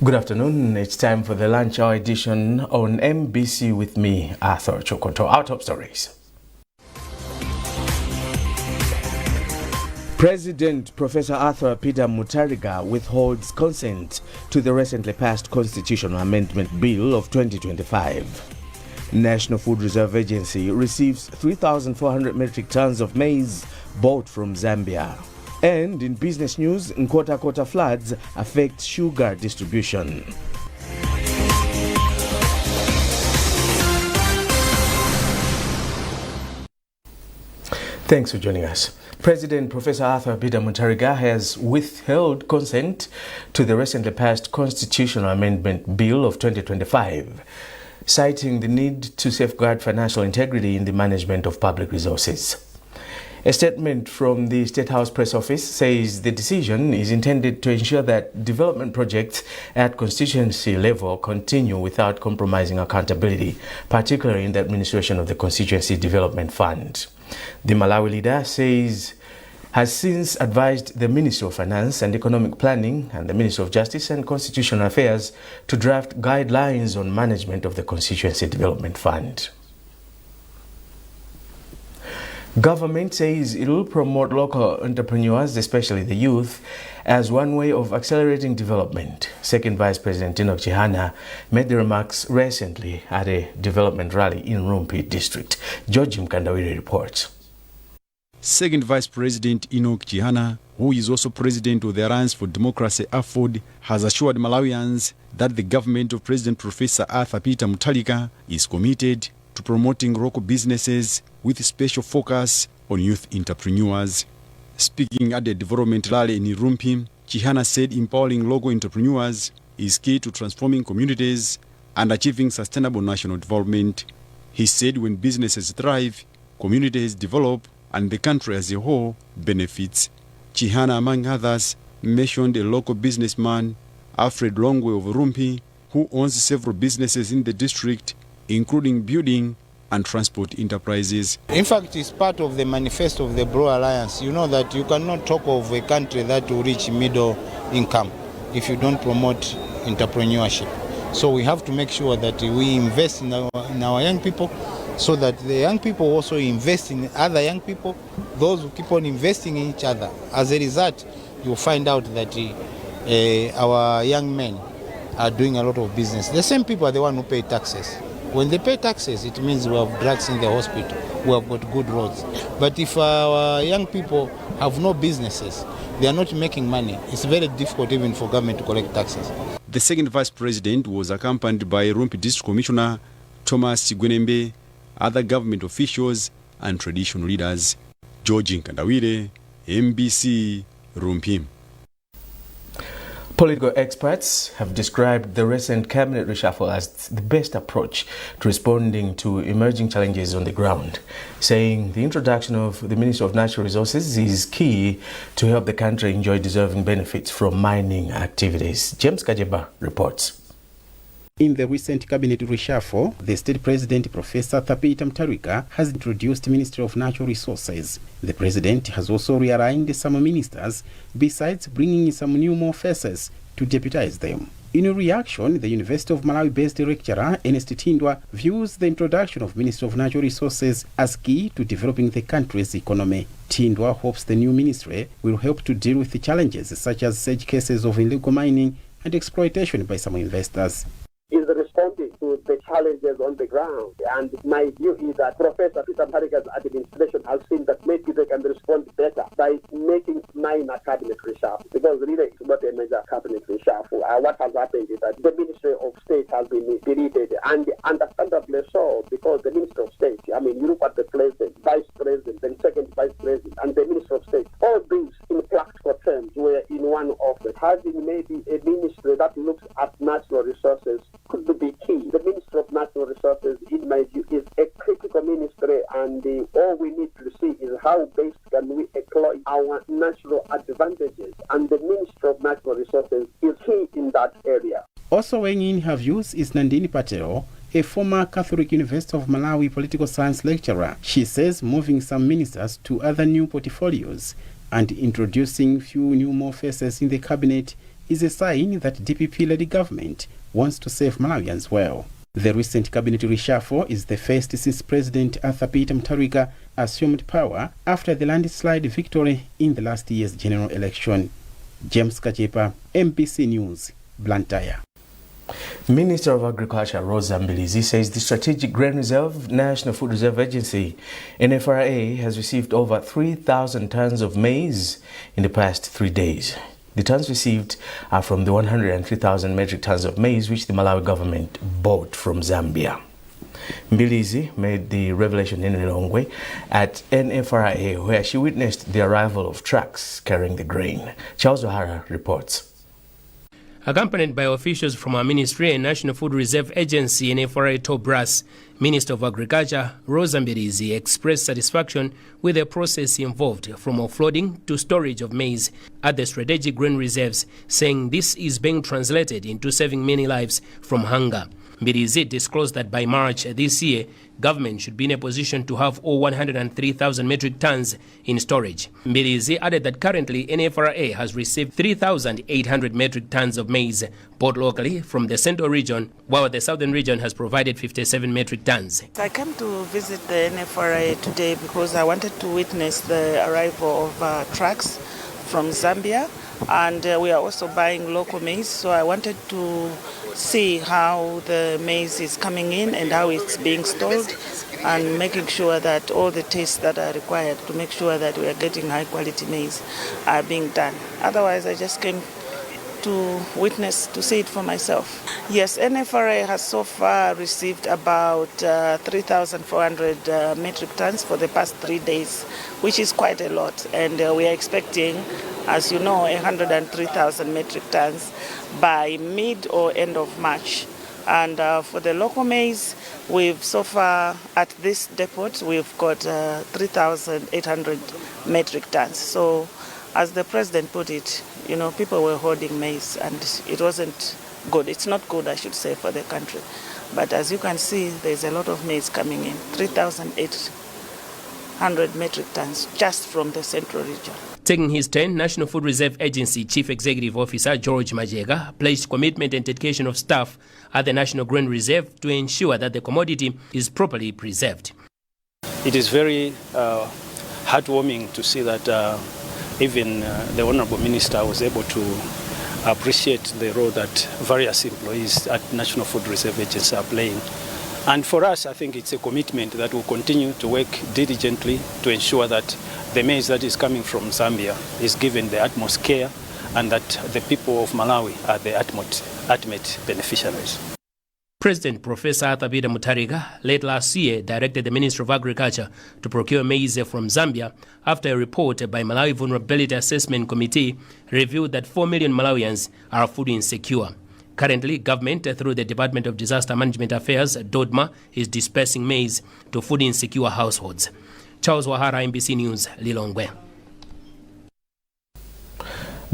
Good afternoon. It's time for the lunch hour edition on MBC with me, Arthur Chokoto. Our top stories. President Professor Arthur Peter Mutharika withholds consent to the recently passed Constitutional Amendment Bill of 2025. National Food Reserve Agency receives 3,400 metric tons of maize bought from Zambia. And in business news, Nkota floods affect sugar distribution. Thanks for joining us. President Professor Arthur Peter Mutharika has withheld consent to the recently passed Constitutional Amendment Bill of 2025, citing the need to safeguard financial integrity in the management of public resources. A statement from the State House Press Office says the decision is intended to ensure that development projects at constituency level continue without compromising accountability, particularly in the administration of the Constituency Development Fund. The Malawi leader has since advised the Ministry of Finance and Economic Planning and the Ministry of Justice and Constitutional Affairs to draft guidelines on management of the Constituency Development Fund. Government says it will promote local entrepreneurs, especially the youth, as one way of accelerating development. Second Vice President Chihana made the remarks recently at a development rally in Rumpi District. George Mkandawiri reports. Second Vice President Chihana, who is also President of the Alliance for Democracy AFOD, has assured Malawians that the government of President Professor Arthur Peter Mutharika is committed to promoting local businesses with special focus on youth entrepreneurs. Speaking at the development rally in Rumpi, Chihana said empowering local entrepreneurs is key to transforming communities and achieving sustainable national development. He said when businesses thrive, communities develop, and the country as a whole benefits. Chihana, among others, mentioned a local businessman, Alfred Longwe of Rumpi, who owns several businesses in the district, including building and transport enterprises. In fact, it's part of the manifesto of the Bawo Alliance. You know that you cannot talk of a country that will reach middle income if you don't promote entrepreneurship. So we have to make sure that we invest in our young people, so that the young people also invest in other young people, those who keep on investing in each other. As a result, you'll find out that our young men are doing a lot of business. The same people are the ones who pay taxes. When they pay taxes, it means we have drugs in the hospital, we have got good roads. But if our young people have no businesses, they are not making money, it's very difficult even for government to collect taxes. The second vice president was accompanied by Rumpi District Commissioner Thomas Sigwenembe, other government officials and traditional leaders. George Nkandawire, MBC, Rumpi. Political experts have described the recent cabinet reshuffle as the best approach to responding to emerging challenges on the ground, saying the introduction of the Ministry of Natural Resources is key to help the country enjoy deserving benefits from mining activities. James Kajeba reports. In the recent cabinet reshuffle, the state president, Professor Arthur Peter Mutharika, has introduced Ministry of Natural Resources. The president has also realigned some ministers, besides bringing some new more faces to deputize them. In a reaction, the University of Malawi-based lecturer Ernest Tindwa views the introduction of Ministry of Natural Resources as key to developing the country's economy. Tindwa hopes the new ministry will help to deal with the challenges such as such cases of illegal mining and exploitation by some investors. Is responding to the challenges on the ground. And my view is that Professor Peter Mutharika's administration has seen that maybe they can respond better by making minor cabinet reshuffle, because really it's not a major cabinet reshuffle. What has happened is that the Ministry of State has been deleted, and understandably so, because the Ministry of State, you look at the president, vice president, then second vice president, and the Ministry of State, all these in practical terms were in one office. Having maybe a ministry that looks at natural resources could be key. The Ministry of Natural Resources, in my view, is a critical ministry, and all we need to see is how best can we exploit our natural advantages, and the Ministry of Natural Resources is key in that area. Also weighing in her views is Nandini Patel, a former Catholic University of Malawi political science lecturer. She says moving some ministers to other new portfolios and introducing few new more faces in the cabinet is a sign that DPP-led government wants to serve Malawians well. The recent cabinet reshuffle is the first since President Arthur Peter Mutharika assumed power after the landslide victory in the last year's general election. James Kachepa, MBC News, Blantyre. Minister of Agriculture Rosa Mbilizi says the Strategic Grain Reserve National Food Reserve Agency NFRA has received over 3,000 tons of maize in the past 3 days. The tons received are from the 103,000 metric tons of maize which the Malawi government bought from Zambia. Mbilizi made the revelation in Zomwe at NFRA, where she witnessed the arrival of trucks carrying the grain. Charles O'Hara reports. Accompanied by officials from our ministry and National Food Reserve Agency NFRA top brass, Minister of Agriculture Rosa Mbilizi expressed satisfaction with the process involved from offloading to storage of maize at the strategic grain reserves, saying this is being translated into saving many lives from hunger. Mbilizi disclosed that by March this year, government should be in a position to have all 103,000 metric tons in storage. Mbilizi added that currently NFRA has received 3,800 metric tons of maize bought locally from the central region, while the southern region has provided 57 metric tons. I came to visit the NFRA today because I wanted to witness the arrival of trucks from Zambia, and we are also buying local maize, so I wanted to see how the maize is coming in and how it's being stored, and making sure that all the tests that are required to make sure that we are getting high quality maize are being done. Otherwise, I just came to witness, to see it for myself. Yes, NFRA has so far received about 3,400 metric tons for the past 3 days, which is quite a lot, and we are expecting, as you know, 103,000 metric tons by mid or end of March. And for the local maize, we've so far at this depot, we've got 3,800 metric tons. So as the president put it, you know, people were hoarding maize and it wasn't good. It's not good, I should say, for the country. But as you can see, there's a lot of maize coming in, 3,800 metric tons just from the central region. Taking his turn, National Food Reserve Agency Chief Executive Officer George Majega pledged commitment and dedication of staff at the National Grain Reserve to ensure that the commodity is properly preserved. It is very heartwarming to see that even the Honourable Minister was able to appreciate the role that various employees at National Food Reserve Agency are playing. And for us, I think it's a commitment that will continue to work diligently to ensure that the maize that is coming from Zambia is given the utmost care and that the people of Malawi are the ultimate beneficiaries. President Professor Arthur Peter Mutharika late last year directed the Minister of Agriculture to procure maize from Zambia after a report by Malawi Vulnerability Assessment Committee revealed that 4 million Malawians are food insecure. Currently, government, through the Department of Disaster Management Affairs, DODMA, is dispersing maize to food insecure households. Charles O'Hara, MBC News, Lilongwe.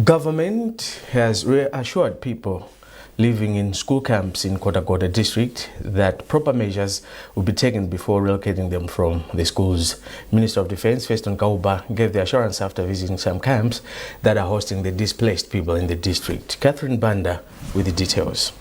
Government has reassured people living in school camps in Kotakota district that proper measures will be taken before relocating them from the schools. Minister of Defense Feston Kauba gave the assurance after visiting some camps that are hosting the displaced people in the district. Catherine Banda with the details.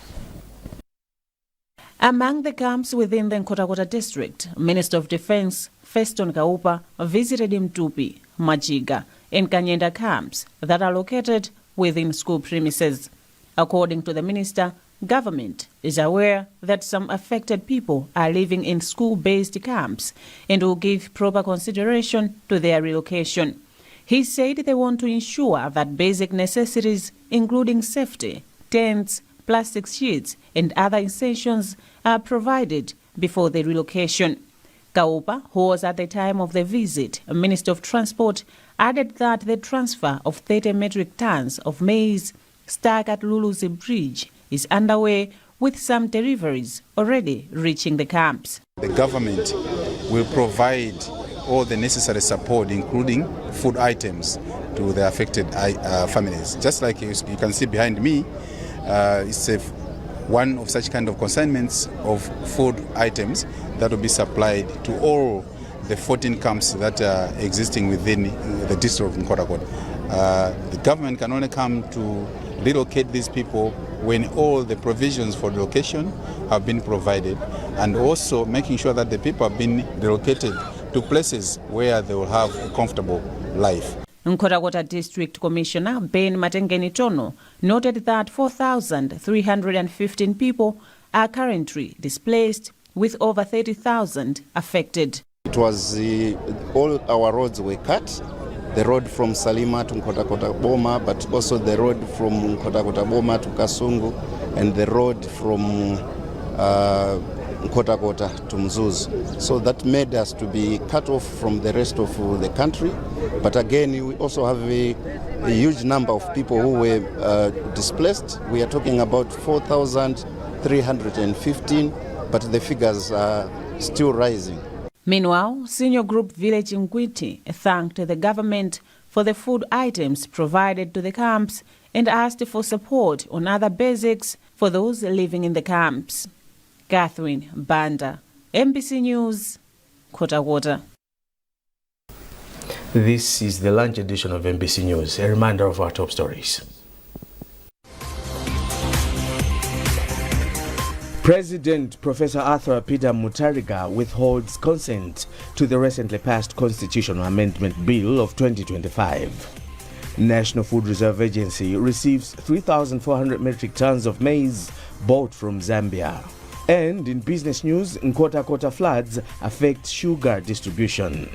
Among the camps within the Kotakota district, Minister of Defense Feston Kauba visited Mtupi, Majiga, and Kanyenda camps that are located within school premises. According to the minister, government is aware that some affected people are living in school-based camps and will give proper consideration to their relocation. He said they want to ensure that basic necessities, including safety, tents, plastic sheets, and other essentials are provided before the relocation. Kaupa, who was at the time of the visit Minister of Transport, added that the transfer of 30 metric tons of maize stuck at Lulu's Bridge is underway, with some deliveries already reaching the camps. The government will provide all the necessary support, including food items, to the affected families. Just like you can see behind me, it's one of such kind of consignments of food items that will be supplied to all the 14 camps that are existing within the district of Kotakota. The government can only come to relocate these people when all the provisions for relocation have been provided, and also making sure that the people have been relocated to places where they will have a comfortable life. Nkhotakota District Commissioner Ben Matengeni Tono noted that 4,315 people are currently displaced, with over 30,000 affected. It was all our roads were cut. The road from Salima to Nkhotakota Boma, but also the road from Nkhotakota Boma to Kasungu, and the road from Nkhotakota to Mzuzu. So that made us to be cut off from the rest of the country. But again, we also have a huge number of people who were displaced. We are talking about 4,315, but the figures are still rising. Meanwhile, Senior Group Village Ngwiti thanked the government for the food items provided to the camps and asked for support on other basics for those living in the camps. Catherine Banda, MBC News, Nkhotakota. This is the lunch edition of MBC News. A reminder of our top stories. President Professor Arthur Peter Mutharika withholds consent to the recently passed Constitutional Amendment Bill of 2025. National Food Reserve Agency receives 3,400 metric tons of maize bought from Zambia. And in business news, Nkhotakota floods affect sugar distribution.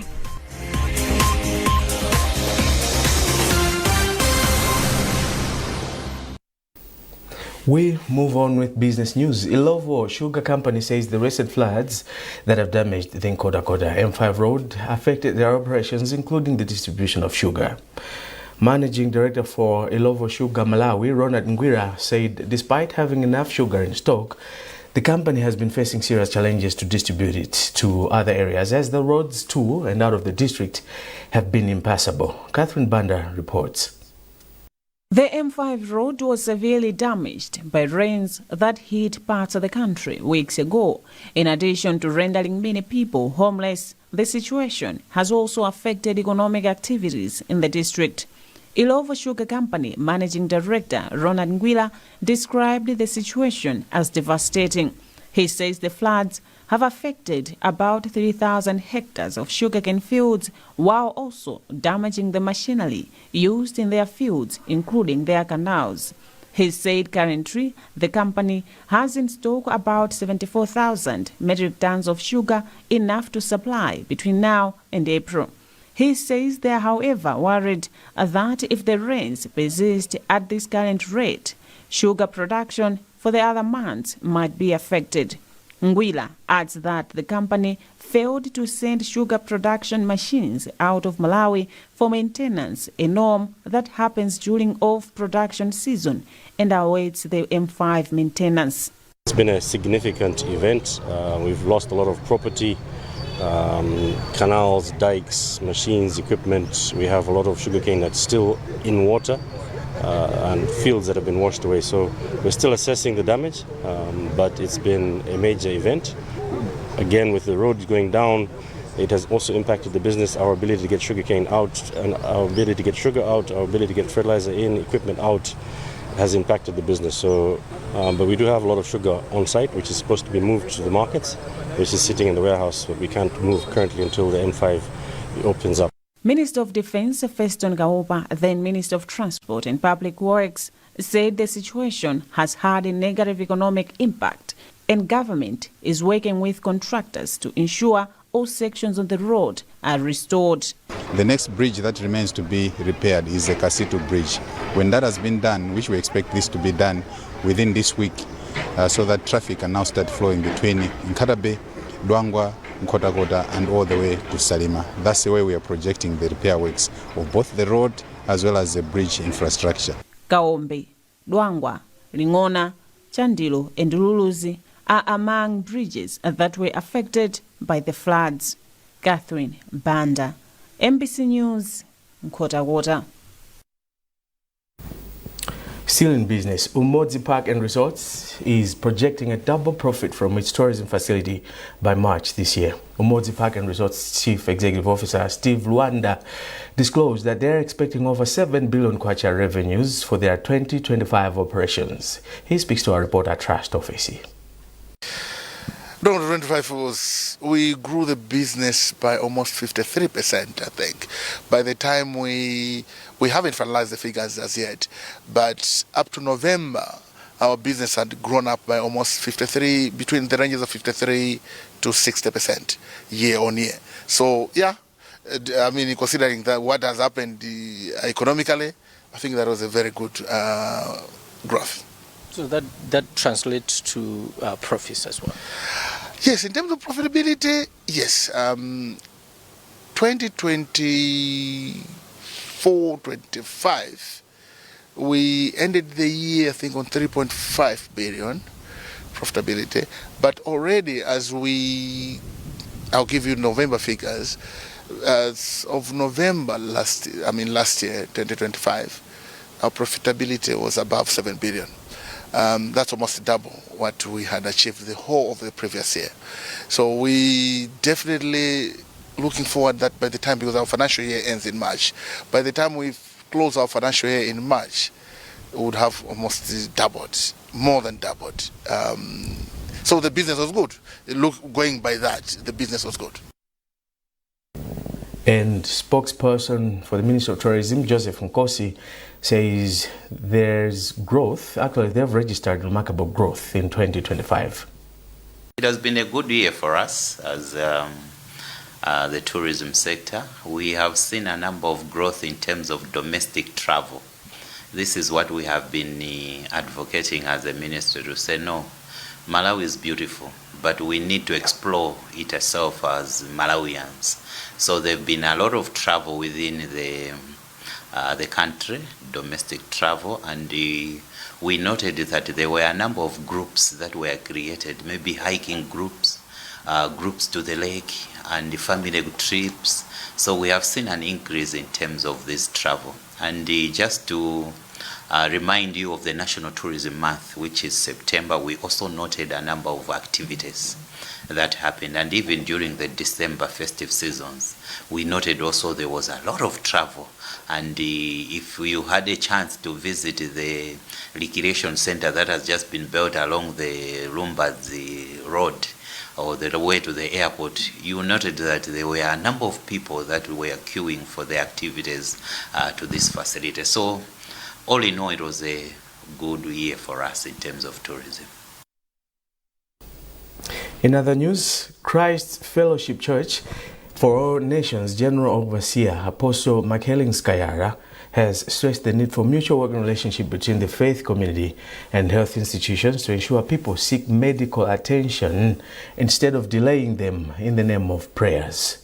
We move on with business news. Ilovo Sugar Company says the recent floods that have damaged the Nkhotakota M5 road affected their operations, including the distribution of sugar. Managing Director for Ilovo Sugar Malawi, Ronald Ngwira, said despite having enough sugar in stock, the company has been facing serious challenges to distribute it to other areas, as the roads to and out of the district have been impassable. Catherine Banda reports. The M5 road was severely damaged by rains that hit parts of the country weeks ago. In addition to rendering many people homeless, the situation has also affected economic activities in the district. Ilovo Sugar Company Managing Director Ronald Ngwila described the situation as devastating. He says the floods have affected about 3,000 hectares of sugarcane fields, while also damaging the machinery used in their fields, including their canals. He said currently the company has in stock about 74,000 metric tons of sugar, enough to supply between now and April. He says they are, however, worried that if the rains persist at this current rate, sugar production for the other months might be affected. Ngwila adds that the company failed to send sugar production machines out of Malawi for maintenance, a norm that happens during off-production season, and awaits the M5 maintenance. It's been a significant event. We've lost a lot of property, canals, dikes, machines, equipment. We have a lot of sugarcane that's still in water. And fields that have been washed away. So we're still assessing the damage, but it's been a major event. Again, with the roads going down, it has also impacted the business, our ability to get sugarcane out, and our ability to get sugar out, our ability to get fertilizer in, equipment out, has impacted the business. So, but we do have a lot of sugar on site, which is supposed to be moved to the markets, which is sitting in the warehouse, but we can't move currently until the M5 opens up. Minister of Defense Feston Kauppa, then Minister of Transport and Public Works, said the situation has had a negative economic impact and government is working with contractors to ensure all sections of the road are restored. The next bridge that remains to be repaired is the Kasitu Bridge. When that has been done, which we expect this to be done within this week, so that traffic can now start flowing between Nkatabe, Dwangwa, Nkhotakota and all the way to Salima. That's the way we are projecting the repair works of both the road as well as the bridge infrastructure. Kaombe, Dwangwa, Lingona, Chandilo and Luluzi are among bridges that were affected by the floods. Catherine Banda, MBC News, Nkhotakota. Still in business, Umodzi Park and Resorts is projecting a double profit from its tourism facility by March this year. Umodzi Park and Resorts Chief Executive Officer Steve Luanda disclosed that they're expecting over 7 billion kwacha revenues for their 2025 operations. He speaks to our reporter Trust Office. 2025 we grew the business by almost 53%, I think. By the time we haven't finalized the figures as yet, but up to November, our business had grown up by almost 53, between the ranges of 53 to 60% year on year. So yeah, I mean, considering that what has happened economically, I think that was a very good growth. So that translates to profits as well? Yes, in terms of profitability, yes. 2024-25, we ended the year, I think, on 3.5 billion profitability. But already, I'll give you November figures. As of November last year, 2025, our profitability was above 7 billion. That's almost double what we had achieved the whole of the previous year. So we definitely looking forward that by the time, because our financial year ends in March, by the time we close our financial year in March, we would have almost doubled, more than doubled. So the business was good. Going by that, the business was good. And spokesperson for the Ministry of Tourism, Joseph Nkosi, says there's growth. Actually, they've registered remarkable growth in 2025. It has been a good year for us as the tourism sector. We have seen a number of growth in terms of domestic travel. This is what we have been advocating as a ministry, to say, no, Malawi is beautiful, but we need to explore it ourselves as Malawians. So there have been a lot of travel within the country, domestic travel, and we noted that there were a number of groups that were created, maybe hiking groups, groups to the lake, and family trips. So we have seen an increase in terms of this travel. And just to remind you of the National Tourism Month, which is September, we also noted a number of activities that happened. And even during the December festive seasons, we noted also there was a lot of travel. And if you had a chance to visit the recreation center that has just been built along the Lumbazi Road, or the way to the airport, you noted that there were a number of people that were queuing for the activities to this facility. So all in all, it was a good year for us in terms of tourism. In other news, Christ Fellowship Church for All Nations General Overseer Apostle Skayara has stressed the need for mutual working relationship between the faith community and health institutions to ensure people seek medical attention instead of delaying them in the name of prayers.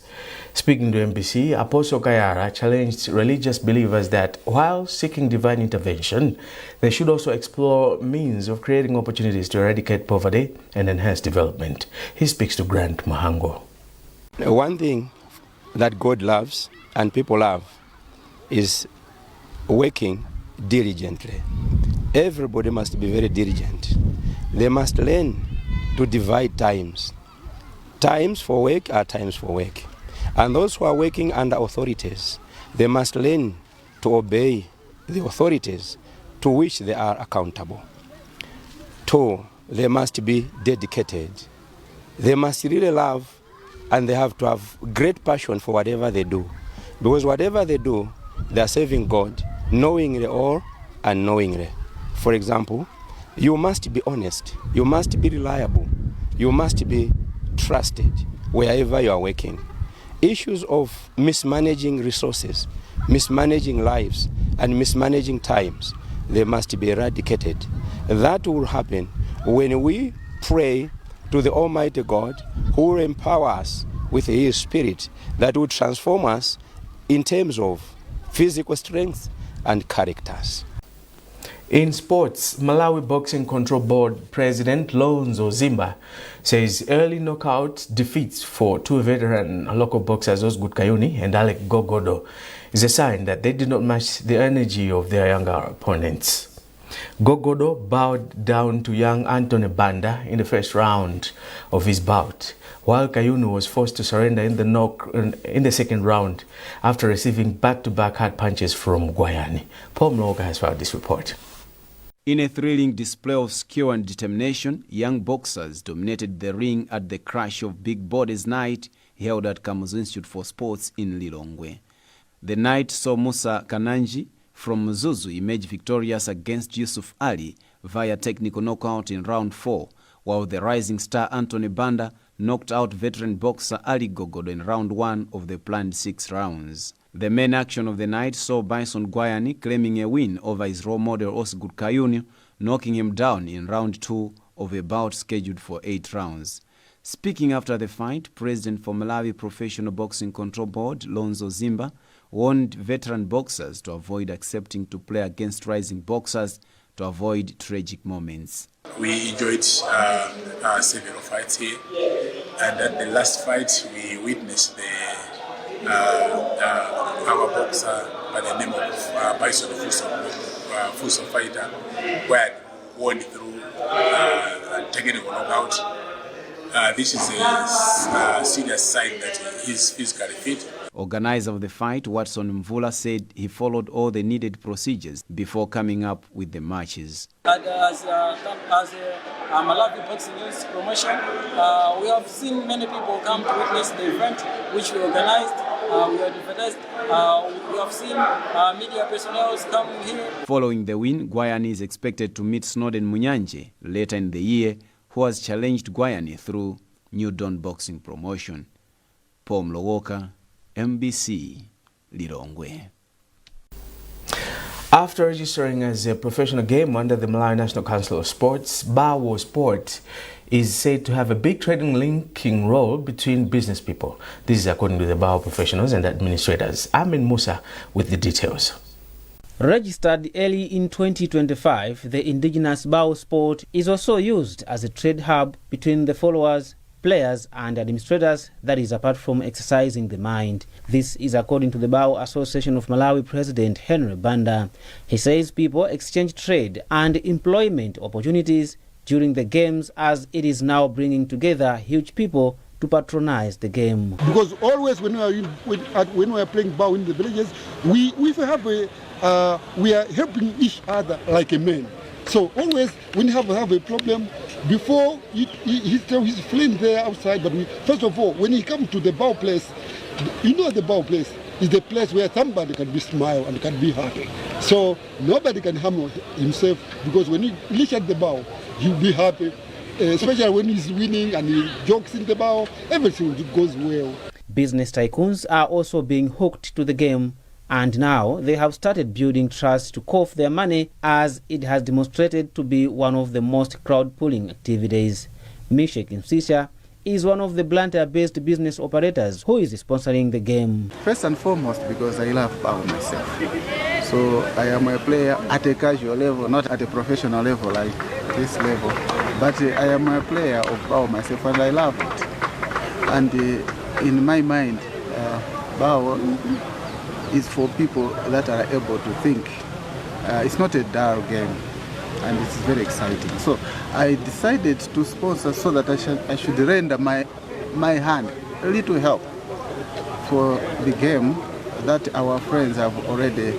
Speaking to MBC, Apostle Kayara challenged religious believers that while seeking divine intervention, they should also explore means of creating opportunities to eradicate poverty and enhance development. He speaks to Grant Mahango. One thing that God loves and people love is working diligently. Everybody must be very diligent. They must learn to divide times. Times for work are times for work. And those who are working under authorities, they must learn to obey the authorities to which they are accountable. 2, they must be dedicated. They must really love, and they have to have great passion for whatever they do. Because whatever they do, they are serving God, knowingly or unknowingly. For example, you must be honest, you must be reliable, you must be trusted wherever you are working. Issues of mismanaging resources, mismanaging lives, and mismanaging times, they must be eradicated. That will happen when we pray to the Almighty God, who will empower us with His Spirit that will transform us in terms of physical strength and characters. In sports, Malawi Boxing Control Board President Lonzo Zimba says early knockout defeats for 2 veteran local boxers Osgood Kayuni and Alec Gogodo is a sign that they did not match the energy of their younger opponents. Gogodo bowed down to young Anthony Banda in the first round of his bout, while Kayunu was forced to surrender in the second round after receiving back-to-back hard punches from Gwayani. Paul Mloga has filed this report. In a thrilling display of skill and determination, young boxers dominated the ring at the Crash of Big Bodies night held at Kamuzu Institute for Sports in Lilongwe. The night saw Musa Kananji from Zuzu emerge victorious against Yusuf Ali via technical knockout in round 4, while the rising star Anthony Banda knocked out veteran boxer Ali Gogodo in round 1 of the planned 6 rounds. The main action of the night saw Bison Gwayani claiming a win over his role model Osgood Kayunu, knocking him down in round 2 of a bout scheduled for 8 rounds. Speaking after the fight, President for Malawi Professional Boxing Control Board, Lonzo Zimba, warned veteran boxers to avoid accepting to play against rising boxers to avoid tragic moments. We enjoyed several fights here, and at the last fight we witnessed our boxer by the name of Bison Fuso fighter, where won through technical knockout. This is a serious sign that he's physically fit. Organizer of the fight, Watson Mvula, said he followed all the needed procedures before coming up with the matches. As a Malawi Boxing News promotion, we have seen many people come to witness the event which we organized. We advertised. We have seen media personnel come here. Following the win, Gwayani is expected to meet Snowden Munyanje later in the year, who has challenged Gwayani through New Dawn Boxing Promotion. Paul Mlowoka, MBC, Lilongwe. After registering as a professional game under the Malawi National Council of Sports, Bawo Sport is said to have a big trading linking role between business people. This is according to the Bawo professionals and administrators. Amin Musa with the details. Registered early in 2025, the indigenous Bawo Sport is also used as a trade hub between the followers, players and administrators, that is apart from exercising the mind. This is according to the Bawo Association of Malawi President Henry Banda. He says people exchange trade and employment opportunities during the games, as it is now bringing together huge people to patronize the game. Because always when we are playing Bawo in the villages, we are helping each other like a man. So always when you have a problem, before he tell his friend there outside, but first of all, when he comes to the Bawo place, you know the Bawo place is the place where somebody can be smile and can be happy. So nobody can harm himself, because when you reach at the Bawo, you'll be happy. Especially when he's winning and he jokes in the Bawo, everything goes well. Business tycoons are also being hooked to the game, and now they have started building trust to cough their money, as it has demonstrated to be one of the most crowd-pulling activities. Mishek Msisha is one of the Blantyre-based business operators who is sponsoring the game. First and foremost, because I love Bawo myself. So I am a player at a casual level, not at a professional level like this level. But I am a player of Bawo myself, and I love it. And in my mind, Bawo is for people that are able to think. It's not a dull game, and it's very exciting. So I decided to sponsor so that I should render my hand a little help for the game that our friends have already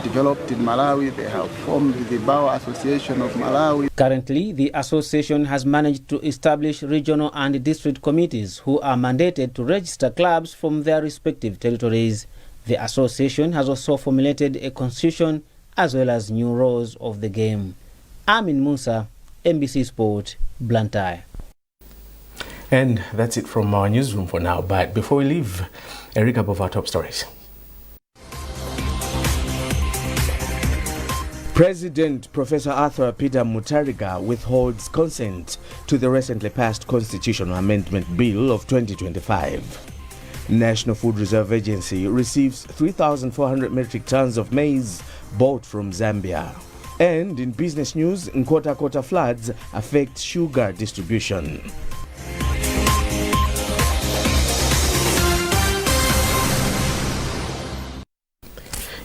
developed in Malawi. They have formed the Bawo Association of Malawi. Currently, the association has managed to establish regional and district committees who are mandated to register clubs from their respective territories. The association has also formulated a constitution as well as new rules of the game. Amin Musa, MBC Sport, Blantyre. And that's it from our newsroom for now. But before we leave, a recap of our top stories. President Professor Arthur Peter Mutharika withholds consent to the recently passed Constitutional Amendment Bill of 2025. National Food Reserve Agency receives 3,400 metric tons of maize bought from Zambia. And in business news, Nkota floods affect sugar distribution.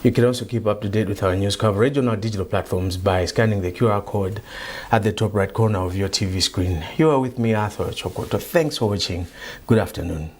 You can also keep up to date with our news coverage on our digital platforms by scanning the QR code at the top right corner of your TV screen. You are with me, Arthur Chokoto. Thanks for watching. Good afternoon.